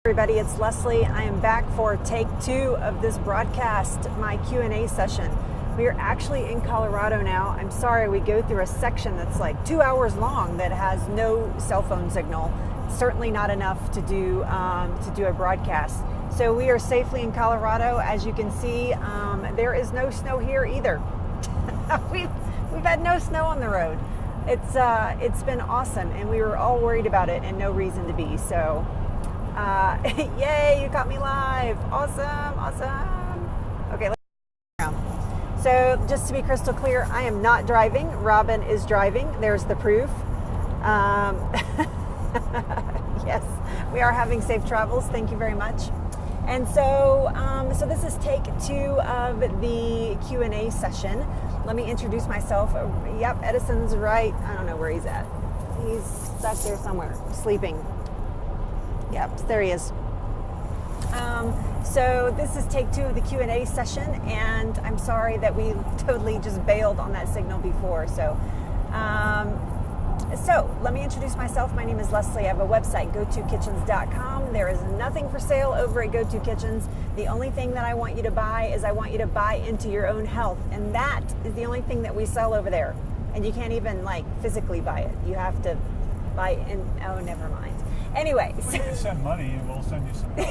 Everybody, it's Leslie. I am back for take 2 of this broadcast, my Q&A session. We are actually in Colorado now. I'm sorry, we go through a section that's like 2 hours long that has no cell phone signal. Certainly not enough to do a broadcast. So we are safely in Colorado. As you can see, there is no snow here either. We've had no snow on the road. It's been awesome, and we were all worried about it, and no reason to be. So. Yay, you caught me live. Awesome. Okay, let's go around. So just to be crystal clear, I am not driving. Robin is driving. There's the proof. Yes, we are having safe travels. Thank you very much. And so, so this is take 2 of the Q&A session. Let me introduce myself. Yep, Edison's right. I don't know where he's at. He's back there somewhere, sleeping. Yep, there he is. So this is take 2 of the Q&A session, and I'm sorry that we totally just bailed on that signal before. So let me introduce myself. My name is Leslie. I have a website, go2kitchens.com. There is nothing for sale over at Go2 Kitchens. The only thing that I want you to buy is I want you to buy into your own health, and that is the only thing that we sell over there. And you can't even like physically buy it. You have to buy it in, oh, never mind. Anyway, well, you can send money and we'll send you some help.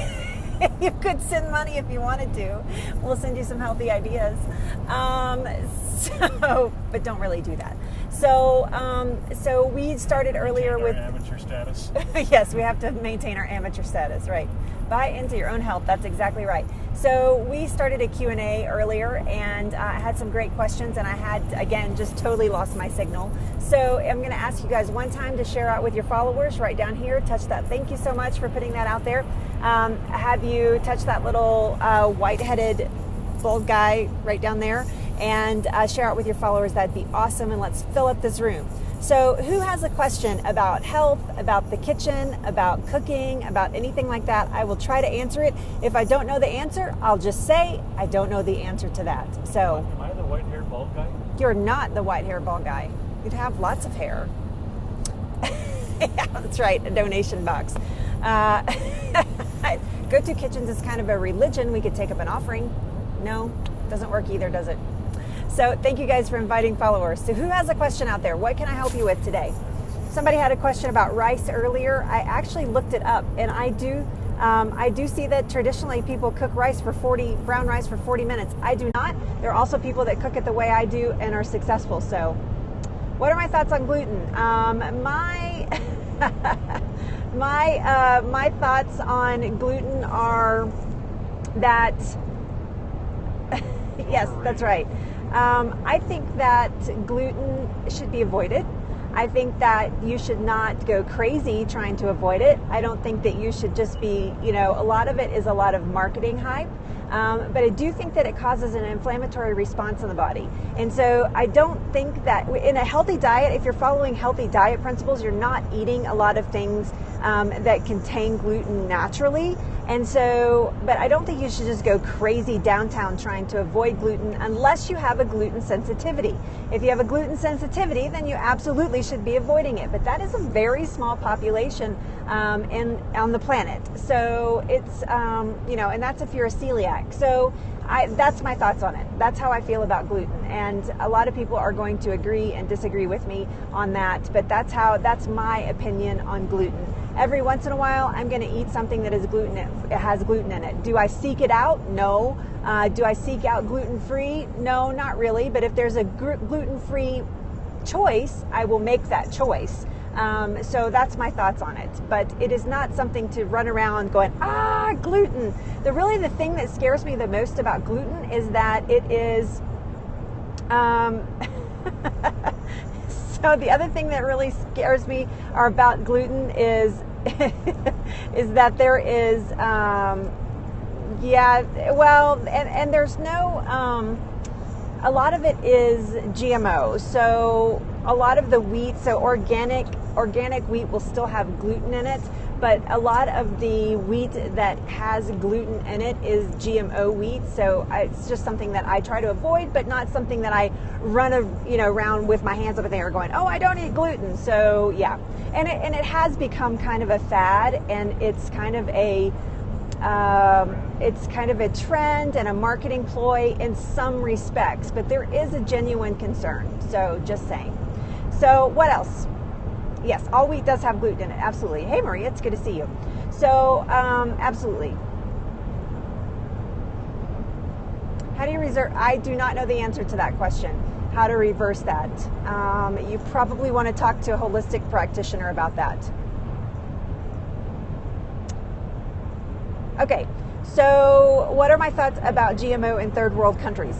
You could send money if you wanted to. We'll send you some healthy ideas. But don't really do that. So we started earlier with amateur status. Yes, we have to maintain our amateur status, right? Buy into your own health. That's exactly right. So we started a Q&A earlier, and I had some great questions, and I had, again, just totally lost my signal. So I'm going to ask you guys one time to share out with your followers right down here. Touch that. Thank you so much for putting that out there. Have you touch that little white-headed bald guy right down there and share out with your followers. That'd be awesome. And let's fill up this room. So who has a question about health, about the kitchen, about cooking, about anything like that? I will try to answer it. If I don't know the answer, I'll just say I don't know the answer to that. So am I the white-haired bald guy? You're not the white-haired bald guy. You'd have lots of hair. Yeah, that's right, a donation box. Go2 Kitchens is kind of a religion. We could take up an offering. No, doesn't work either, does it? So thank you guys for inviting followers. So who has a question out there? What can I help you with today? Somebody had a question about rice earlier. I actually looked it up, and I do see that traditionally people cook brown rice for 40 minutes. I do not. There are also people that cook it the way I do and are successful. So what are my thoughts on gluten? My thoughts on gluten are that, yes, that's right. I think that gluten should be avoided. I think that you should not go crazy trying to avoid it. I don't think that you should just be, a lot of it is a lot of marketing hype. But I do think that it causes an inflammatory response in the body. And so I don't think that in a healthy diet, if you're following healthy diet principles, you're not eating a lot of things that contain gluten naturally. And so, but I don't think you should just go crazy downtown trying to avoid gluten unless you have a gluten sensitivity. If you have a gluten sensitivity, then you absolutely should be avoiding it. But that is a very small population on the planet. So it's, and that's if you're a celiac. So that's my thoughts on it. That's how I feel about gluten. And a lot of people are going to agree and disagree with me on that. But that's my opinion on gluten. Every once in a while, I'm going to eat something that has gluten in it. Do I seek it out? No. Do I seek out gluten-free? No, not really. But if there's a gluten-free choice, I will make that choice. So that's my thoughts on it. But it is not something to run around going, gluten. The thing that scares me the most about gluten is that it is... So the other thing that really scares me about gluten is is that there is, and there's no, a lot of it is GMOs. So a lot of the wheat, so organic wheat will still have gluten in it, but a lot of the wheat that has gluten in it is GMO wheat. So it's just something that I try to avoid, but not something that I run around with my hands up in the air going, oh, I don't eat gluten. So yeah, and it has become kind of a fad, and it's kind of a trend and a marketing ploy in some respects, but there is a genuine concern. So just saying. So what else? Yes, all wheat does have gluten in it. Absolutely. Hey, Maria, it's good to see you. So absolutely. How do you reserve? I do not know the answer to that question. How to reverse that? You probably want to talk to a holistic practitioner about that. Okay, so what are my thoughts about GMO in third world countries?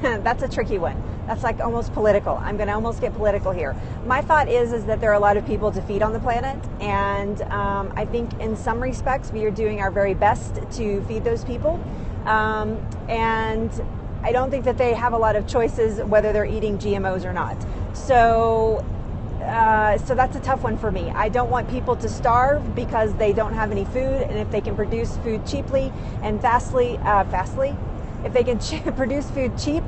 That's a tricky one. That's like almost political. I'm going to almost get political here. My thought is that there are a lot of people to feed on the planet, and I think in some respects we are doing our very best to feed those people. And I don't think that they have a lot of choices whether they're eating GMOs or not. So that's a tough one for me. I don't want people to starve because they don't have any food, and if they can produce food cheaply and fastly, if they can produce food cheap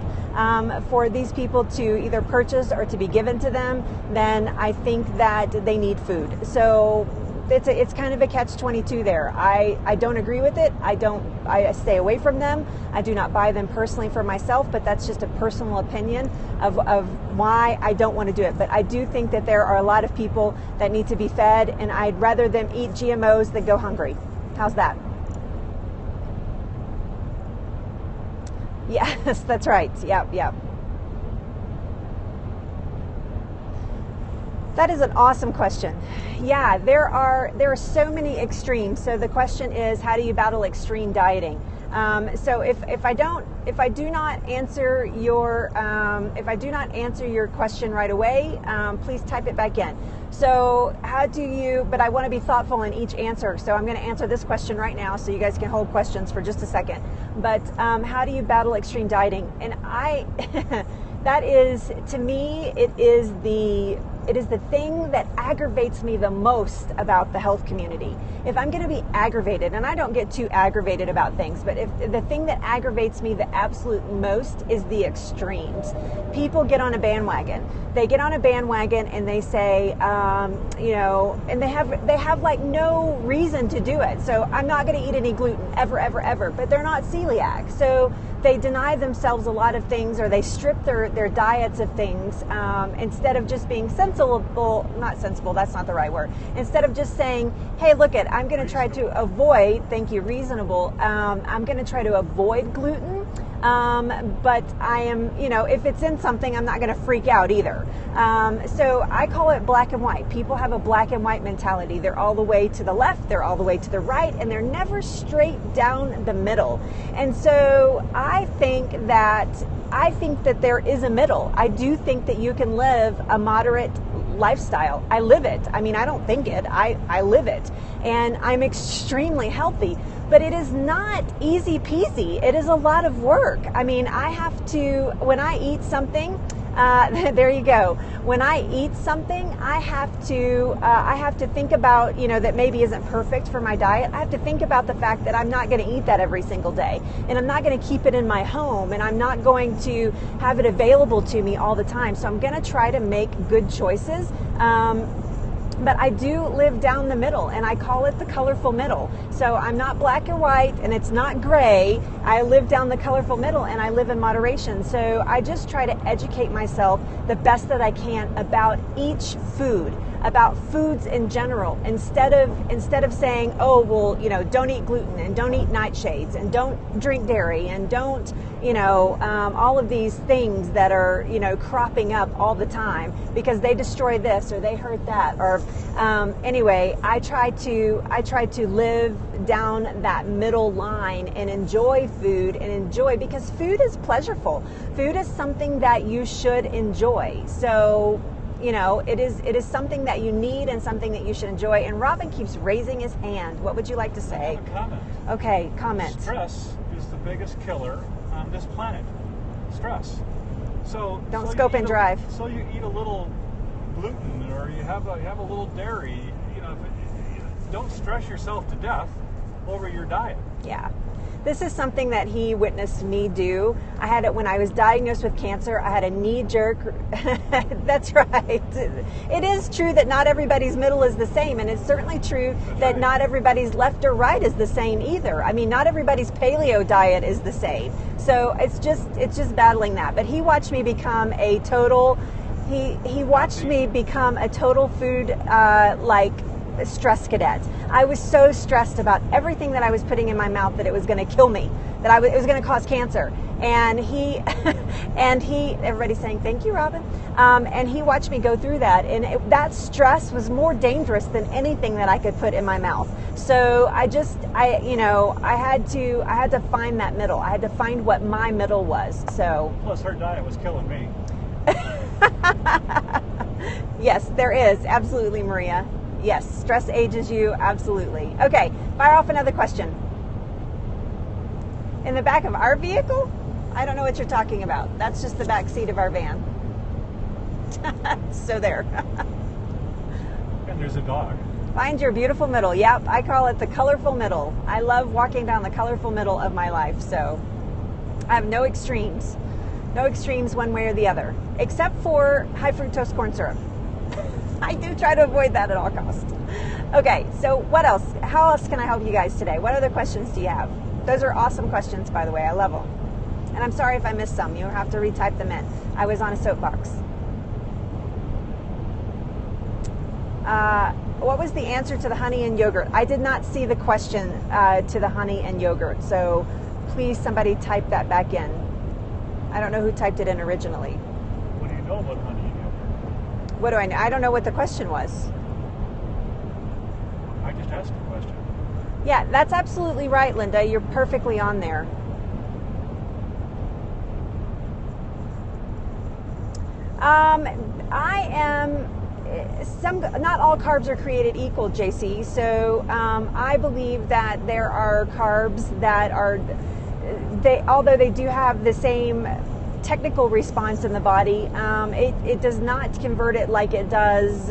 for these people to either purchase or to be given to them, then I think that they need food. So it's kind of a catch-22 there. I don't agree with it. I stay away from them. I do not buy them personally for myself, but that's just a personal opinion of why I don't want to do it. But I do think that there are a lot of people that need to be fed, and I'd rather them eat GMOs than go hungry. How's that? Yes, that's right. Yep. That is an awesome question. Yeah, there are so many extremes. So the question is, how do you battle extreme dieting? So if I do not answer your question right away, please type it back in. So but I want to be thoughtful in each answer. So I'm going to answer this question right now, so you guys can hold questions for just a second. But how do you battle extreme dieting? And that is, to me, it is the thing that aggravates me the most about the health community. If I'm going to be aggravated, and I don't get too aggravated about things, but if the thing that aggravates me the absolute most is the extremes. People get on a bandwagon. They get on a bandwagon and they say, and they have like no reason to do it. So I'm not going to eat any gluten ever, but they're not celiac. So they deny themselves a lot of things, or they strip their diets of things instead of just being not sensible, that's not the right word. Instead of just saying, hey, look it, I'm going to try to avoid, thank you, reasonable, I'm going to try to avoid gluten. But I am, if it's in something, I'm not going to freak out either. So I call it black and white. People have a black and white mentality. They're all the way to the left, they're all the way to the right, and they're never straight down the middle. And so I think that there is a middle. I do think that you can live a moderate lifestyle. I live it. I mean, I don't think it. I live it. And I'm extremely healthy. But it is not easy peasy. It is a lot of work. I mean, I have to, when I eat something, there you go. When I eat something, I have to think about, that maybe isn't perfect for my diet. I have to think about the fact that I'm not going to eat that every single day, and I'm not going to keep it in my home, and I'm not going to have it available to me all the time. So I'm going to try to make good choices. But I do live down the middle, and I call it the colorful middle. So I'm not black or white, and it's not gray. I live down the colorful middle, and I live in moderation. So I just try to educate myself the best that I can about each food, about foods in general, instead of saying, oh, well, don't eat gluten, and don't eat nightshades, and don't drink dairy, and don't, all of these things that are, cropping up all the time because they destroy this or they hurt that. Or anyway, I try to live down that middle line and enjoy food because food is pleasurable. Food is something that you should enjoy. So it is something that you need and something that you should enjoy. And Robin keeps raising his hand. What would you like to say? I have a comment. Okay, comment. Stress is the biggest killer on this planet. Stress. So don't scope and drive. So you eat a little gluten, or you have a little dairy. don't stress yourself to death over your diet. Yeah. This is something that he witnessed me do. I had it when I was diagnosed with cancer. I had a knee-jerk. That's right. It is true that not everybody's middle is the same, and it's certainly true that not everybody's left or right is the same either. I mean, not everybody's paleo diet is the same. So it's just battling that. But he watched me become a total. He watched me become a total food stress cadet. I was so stressed about everything that I was putting in my mouth that it was going to kill me, that it was going to cause cancer. And he, everybody's saying, thank you, Robin. And he watched me go through that. And that stress was more dangerous than anything that I could put in my mouth. So I had to find that middle. I had to find what my middle was. So. Plus her diet was killing me. Yes, there is. Absolutely, Maria. Yes, stress ages you, absolutely. Okay, fire off another question. In the back of our vehicle? I don't know what you're talking about. That's just the back seat of our van. So there. And there's a dog. Find your beautiful middle. Yep, I call it the colorful middle. I love walking down the colorful middle of my life, so I have no extremes. No extremes one way or the other, except for high fructose corn syrup. I do try to avoid that at all costs. Okay, so what else? How else can I help you guys today? What other questions do you have? Those are awesome questions, by the way. I love them. And I'm sorry if I missed some. You'll have to retype them in. I was on a soapbox. What was the answer to the honey and yogurt? I did not see the question to the honey and yogurt. So please, somebody type that back in. I don't know who typed it in originally. What do you know about honey and yogurt? What do I know? I don't know what the question was. I just asked a question. Yeah, that's absolutely right, Linda. You're perfectly on there. Not all carbs are created equal, JC. So I believe that there are carbs that are, although they do have the same technical response in the body, it does not convert it like it does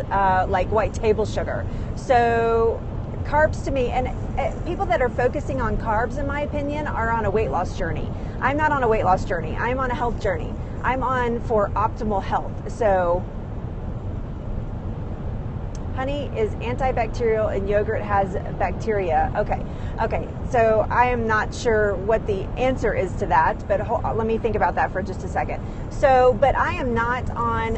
like white table sugar. So carbs to me, and people that are focusing on carbs, in my opinion, are on a weight loss journey. I'm not on a weight loss journey. I'm on a health journey. I'm on for optimal health. So honey is antibacterial and yogurt has bacteria. Okay. So I am not sure what the answer is to that, but let me think about that for just a second. So, but I am not on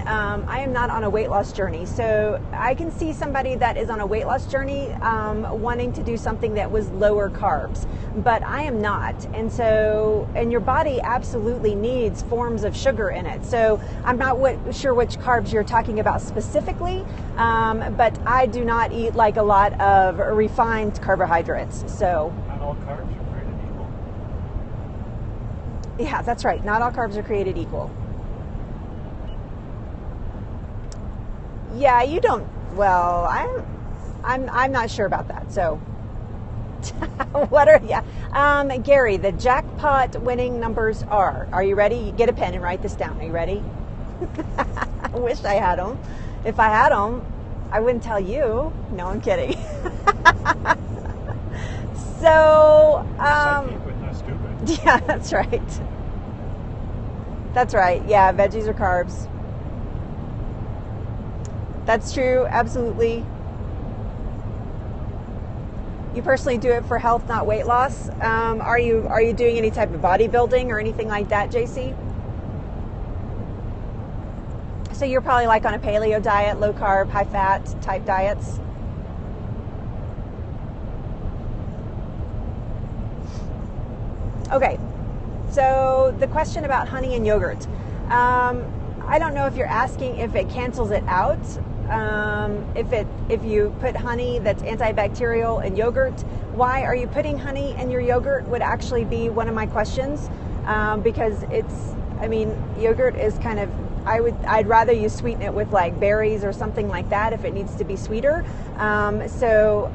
a weight loss journey. So I can see somebody that is on a weight loss journey wanting to do something that was lower carbs, but I am not. And your body absolutely needs forms of sugar in it. So I'm not sure which carbs you're talking about specifically, but I do not eat like a lot of refined carbohydrates. So not all carbs are created equal. Yeah, that's right. Not all carbs are created equal. Yeah, you don't. Well, I'm not sure about that. So Gary, the jackpot winning numbers are. Are you ready? Get a pen and write this down. Are you ready? I wish I had them. If I had them, I wouldn't tell you. No, I'm kidding. So, stupid. Yeah, that's right. That's right. Yeah, veggies are carbs. That's true. Absolutely. You personally do it for health, not weight loss. Are you doing any type of bodybuilding or anything like that, JC? So you're probably like on a paleo diet, low carb, high fat type diets. Okay, so the question about honey and yogurt. I don't know if you're asking if it cancels it out. If you put honey that's antibacterial in yogurt, why are you putting honey in your yogurt would actually be one of my questions. Because yogurt is kind of, I'd rather you sweeten it with like berries or something like that if it needs to be sweeter. So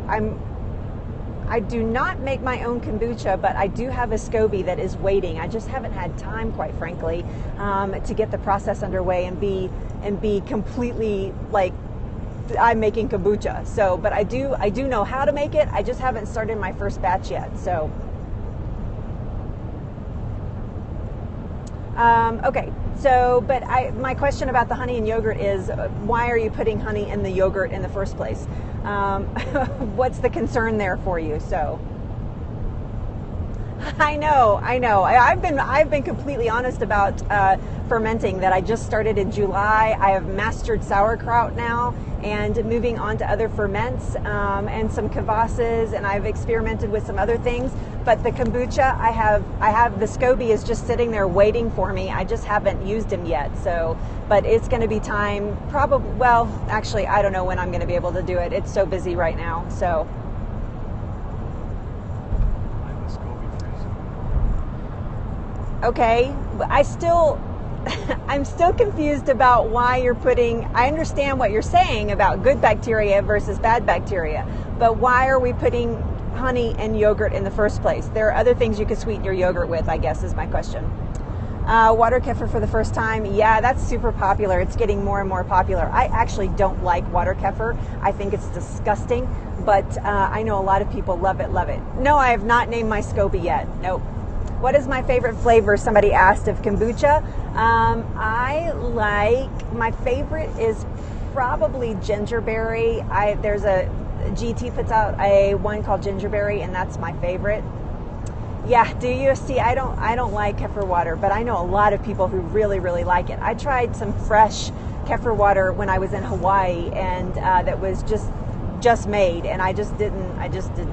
I do not make my own kombucha, but I do have a SCOBY that is waiting. I just haven't had time, quite frankly, to get the process underway and be completely like I'm making kombucha. So, but I do know how to make it. I just haven't started my first batch yet. So, okay. So, but my question about the honey and yogurt is, why are you putting honey in the yogurt in the first place? What's the concern there for you? So, I know. I've been completely honest about fermenting, that I just started in July. I have mastered sauerkraut now, and moving on to other ferments and some kvases, and I've experimented with some other things. But the kombucha, I have the SCOBY is just sitting there waiting for me. I just haven't used him yet. So, but it's going to be time. Probably. Well, actually, I don't know when I'm going to be able to do it. It's so busy right now. So. Okay, I'm still confused about why you're putting, I understand what you're saying about good bacteria versus bad bacteria, but why are we putting honey and yogurt in the first place? There are other things you could sweeten your yogurt with, I guess, is my question. Water kefir for the first time. Yeah, that's super popular. It's getting more and more popular. I actually don't like water kefir. I think it's disgusting, but I know a lot of people love it. No, I have not named my SCOBY yet. Nope. What is my favorite flavor? Somebody asked of kombucha. My favorite is probably gingerberry. There's a GT puts out one called gingerberry, and that's my favorite. Yeah, do you see? I don't like kefir water, but I know a lot of people who really, really like it. I tried some fresh kefir water when I was in Hawaii, and that was just made, and I just did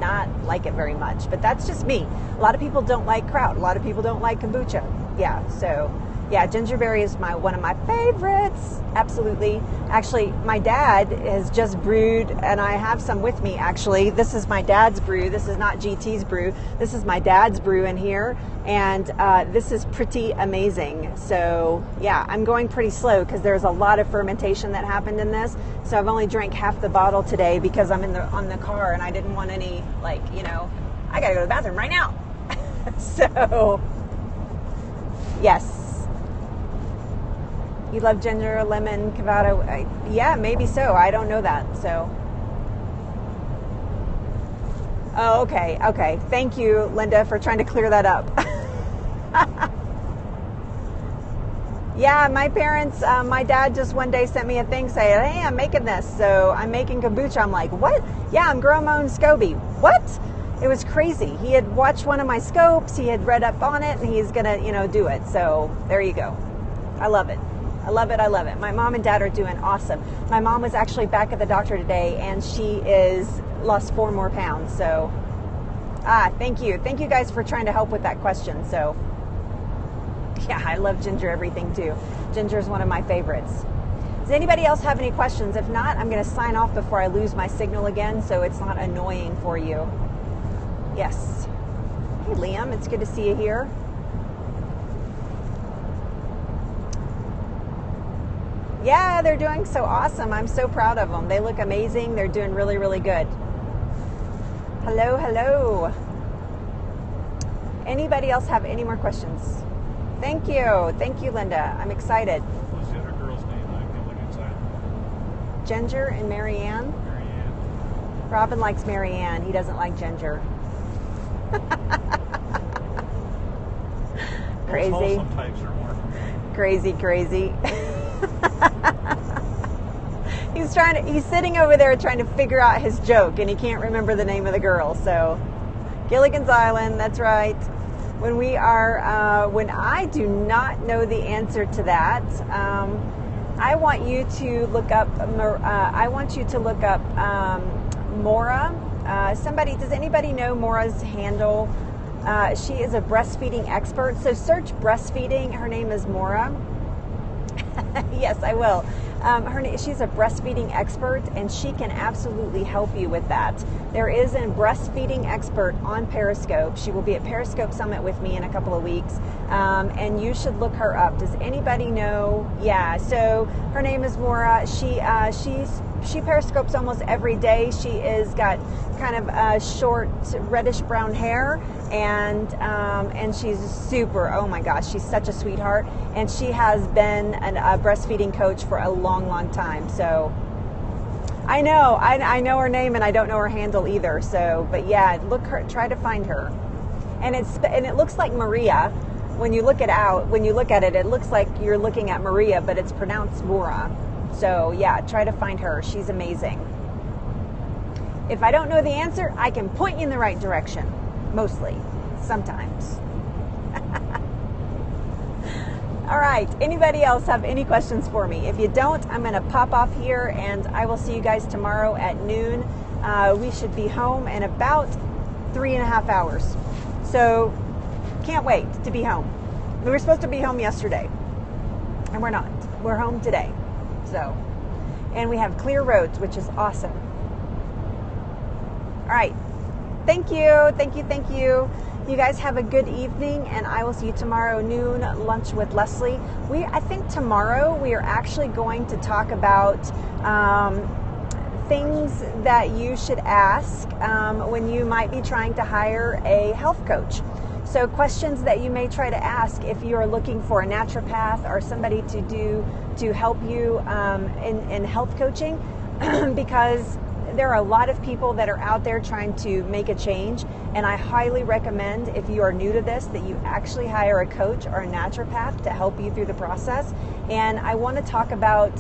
not like it very much. But that's just me. A lot of people don't like kraut. A lot of people don't like kombucha. Yeah, so yeah, gingerberry is one of my favorites. Absolutely. Actually, my dad has just brewed, and I have some with me actually. This is my dad's brew. This is not GT's brew. This is my dad's brew in here, and this is pretty amazing. So yeah, I'm going pretty slow because there's a lot of fermentation that happened in this. So I've only drank half the bottle today because I'm on the car, and I didn't want any, I gotta go to the bathroom right now. So yes. You love ginger, lemon, cavada? Yeah, maybe so. I don't know that. So. Oh, okay. Thank you, Linda, for trying to clear that up. Yeah, my parents, my dad just one day sent me a thing saying, hey, I'm making this. So I'm making kombucha. I'm like, what? Yeah, I'm growing my own SCOBY. What? It was crazy. He had watched one of my scopes. He had read up on it, and he's going to, do it. So there you go. I love it. I love it. My mom and dad are doing awesome. My mom was actually back at the doctor today, and she lost 4 more pounds. So, thank you. Thank you guys for trying to help with that question. So, yeah, I love ginger everything too. Ginger is one of my favorites. Does anybody else have any questions? If not, I'm going to sign off before I lose my signal again, so it's not annoying for you. Yes. Hey, Liam, it's good to see you here. Yeah, they're doing so awesome. I'm so proud of them. They look amazing. They're doing really, really good. Hello. Anybody else have any more questions? Thank you, Linda. I'm excited. What's the other girl's name? I can look inside. Ginger and Marianne. Robin likes Marianne. He doesn't like Ginger. Crazy. Those wholesome types are more for me. Crazy. He's sitting over there trying to figure out his joke, and he can't remember the name of the girl. So, Gilligan's Island, that's right. When I do not know the answer to that, I want you to look up. Maura. Does anybody know Maura's handle? She is a breastfeeding expert. So search breastfeeding. Her name is Maura. Yes, I will. She's a breastfeeding expert, and she can absolutely help you with that. There is a breastfeeding expert on Periscope. She will be at Periscope Summit with me in a couple of weeks, and you should look her up. Does anybody know? Yeah, so her name is Maura. She periscopes almost every day. She is got kind of short reddish brown hair, and she's super, oh my gosh, she's such a sweetheart, and she has been a breastfeeding coach for a long time. So I know. I know her name, and I don't know her handle either. So, but yeah, try to find her. And it looks like Maria. When you look at it, it looks like you're looking at Maria, but it's pronounced Mora. So yeah, try to find her. She's amazing. If I don't know the answer, I can point you in the right direction. Mostly. Sometimes. All right. Anybody else have any questions for me? If you don't, I'm going to pop off here, and I will see you guys tomorrow at noon. We should be home in about 3.5 hours. So can't wait to be home. We were supposed to be home yesterday, and we're not. We're home today. So, and we have clear roads, which is awesome. All right. Thank you. Thank you. Thank you. You guys have a good evening, and I will see you tomorrow noon, lunch with Leslie. I think tomorrow we are actually going to talk about things that you should ask when you might be trying to hire a health coach. So questions that you may try to ask if you are looking for a naturopath or somebody to help you in health coaching, because there are a lot of people that are out there trying to make a change, and I highly recommend, if you are new to this, that you actually hire a coach or a naturopath to help you through the process. And I want to talk about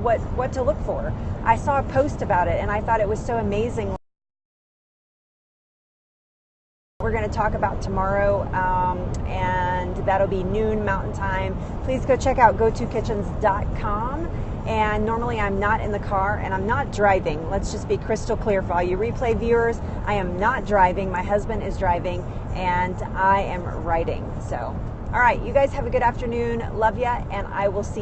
what to look for. I saw a post about it, and I thought it was so amazing. We're going to talk about tomorrow, and that'll be noon Mountain Time. Please go check out gotokitchens.com. And normally I'm not in the car, and I'm not driving. Let's just be crystal clear for all you replay viewers. I am not driving. My husband is driving, and I am writing. So, all right, you guys have a good afternoon. Love ya, and I will see you.